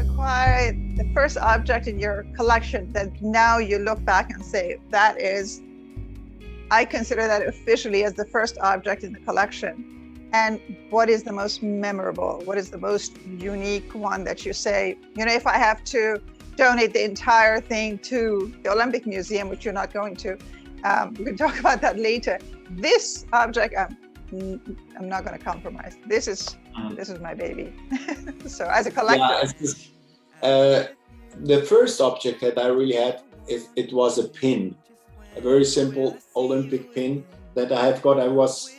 acquire the first object in your collection that now you look back and say, that is, I consider that officially as the first object in the collection? And what is the most memorable? What is the most unique one that you say, if I have to donate the entire thing to the Olympic Museum, which you're not going to, we can talk about that later. This object, I'm not going to compromise. This is my baby. So as a collector. Yeah, the first object that I really had, it was a pin, a very simple Olympic pin that I have got. I was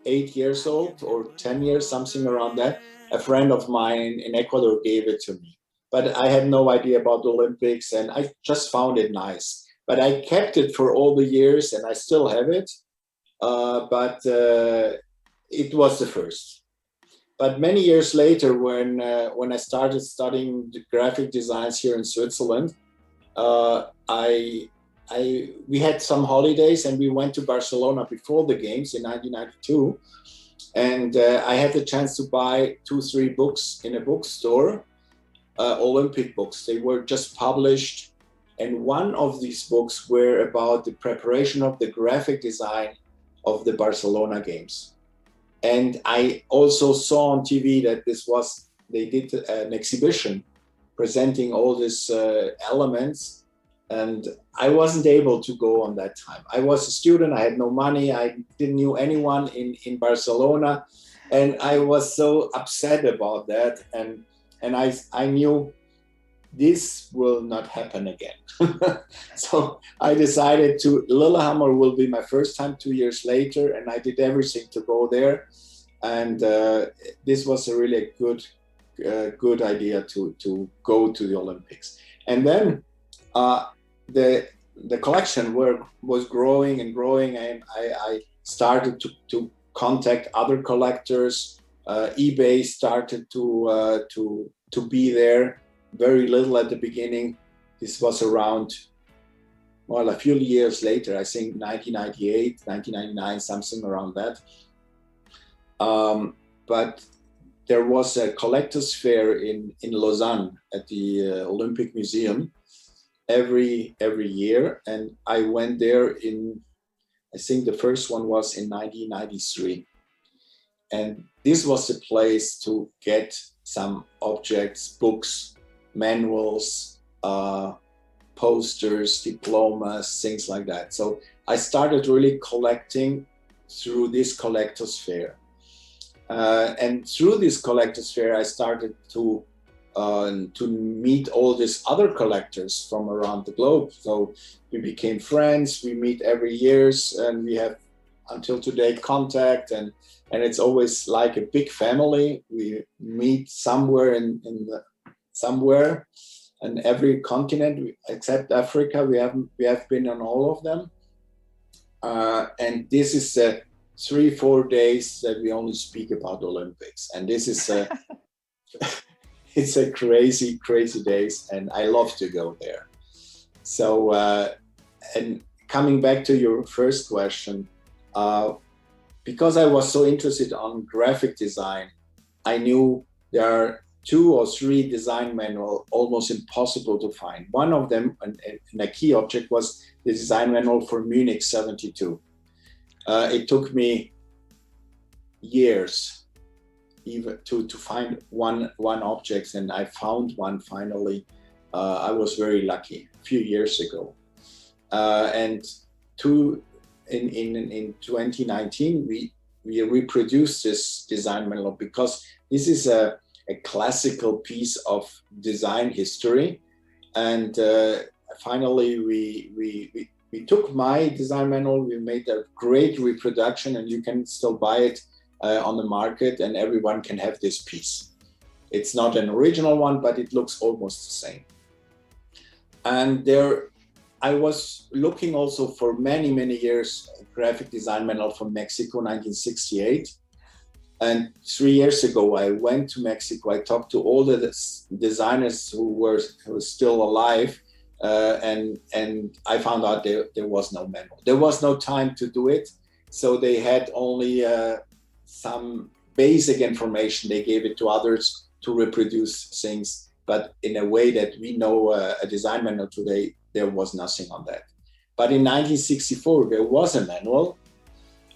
8 years old or 10 years, something around that. A friend of mine in Ecuador gave it to me, but I had no idea about the Olympics and I just found it nice. But I kept it for all the years and I still have it. But it was the first. But many years later, when I started studying graphic designs here in Switzerland, we had some holidays and we went to Barcelona before the games in 1992, and I had the chance to buy 2-3 books in a bookstore, Olympic books. They were just published, and one of these books were about the preparation of the graphic design of the Barcelona games. And I also saw on TV that they did an exhibition presenting all these elements, and I wasn't able to go on that time. I was a student, I had no money, I didn't know anyone in Barcelona, and I was so upset about that. And I knew this will not happen again. So I decided Lillehammer will be my first time 2 years later, and I did everything to go there. And this was a really good idea to go to the Olympics. And then the collection was growing and growing, and I started to contact other collectors. eBay started to be there. Very little at the beginning. This was around, well, a few years later, I think 1998, 1999, something around that. But there was a collector's fair in Lausanne at the Olympic Museum every year. And I went there I think the first one was in 1993. And this was the place to get some objects, books, manuals, posters, diplomas, things like that. So I started really collecting through this collector's fair. And through this collector's fair, I started to meet all these other collectors from around the globe. So we became friends, we meet every year, and we have until today contact, and it's always like a big family. We meet somewhere somewhere in every continent except Africa. We have been on all of them, and this is 3-4 days that we only speak about Olympics, and this is it's a crazy days, and I love to go there. So and coming back to your first question, because I was so interested on graphic design, I knew there are 2 or 3 design manuals almost impossible to find. One of them, and a key object, was the design manual for Munich 72. It took me years even to find one object, and I found one finally. I was very lucky a few years ago. And in 2019, we reproduced this design manual because this is a classical piece of design history. And finally, we took my design manual, we made a great reproduction, and you can still buy it on the market, and everyone can have this piece. It's not an original one, but it looks almost the same. And I was looking also for many years graphic design manual from Mexico, 1968. And 3 years ago, I went to Mexico. I talked to all the designers who were still alive, and I found out there was no manual. There was no time to do it, so they had only some basic information. They gave it to others to reproduce things, but in a way that we know a design manual today, there was nothing on that. But in 1964, there was a manual,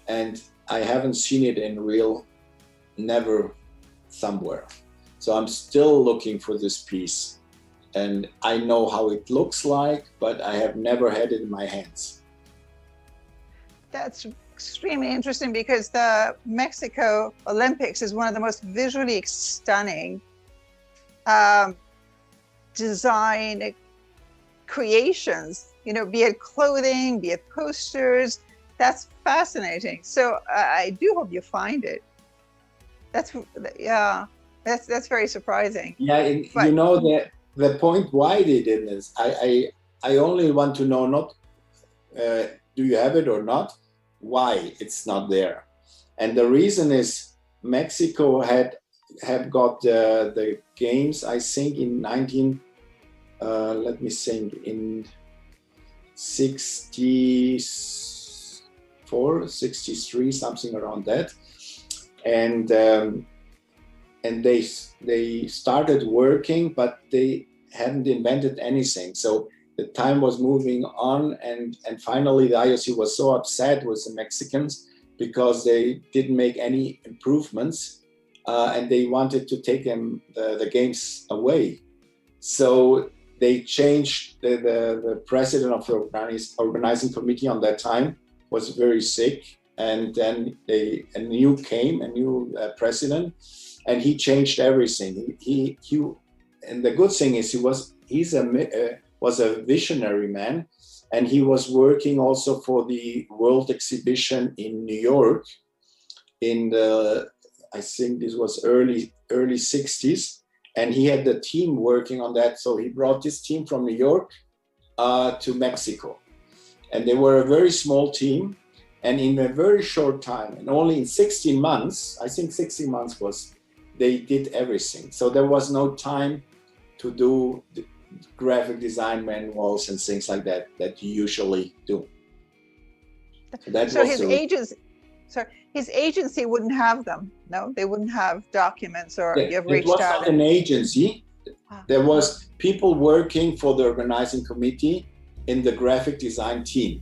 and I haven't seen it in real, never somewhere. So I'm still looking for this piece. And I know how it looks like, but I have never had it in my hands. That's extremely interesting, because the Mexico Olympics is one of the most visually stunning design creations, you know, be it clothing, be it posters. That's fascinating. So I do hope you find it. That's very surprising. Yeah, but, you know, the point why they did this, I only want to know not do you have it or not, why it's not there. And the reason is Mexico have got the games, I think in 64, 63, something around that. And they started working, but they hadn't invented anything. So the time was moving on, and finally the IOC was so upset with the Mexicans because they didn't make any improvements, and they wanted to take the games away. So they changed the president of the organizing committee on that time was very sick, and then a new president, and he changed everything. He and the good thing is he was a visionary man, and he was working also for the World Exhibition in New York in I think this was early 60s, and he had the team working on that. So he brought this team from New York to Mexico, and they were a very small team. And in a very short time, and only in 16 months, I think 16 months they did everything. So there was no time to do the graphic design manuals and things like that you usually do. So his agency wouldn't have them. No, they wouldn't have documents, or you've reached out. It was not an agency. There was people working for the organizing committee in the graphic design team.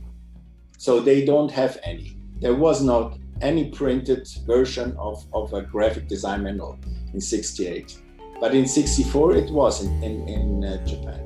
So they don't have any. There was not any printed version of a graphic design manual in 68. But in 64, it was in Japan.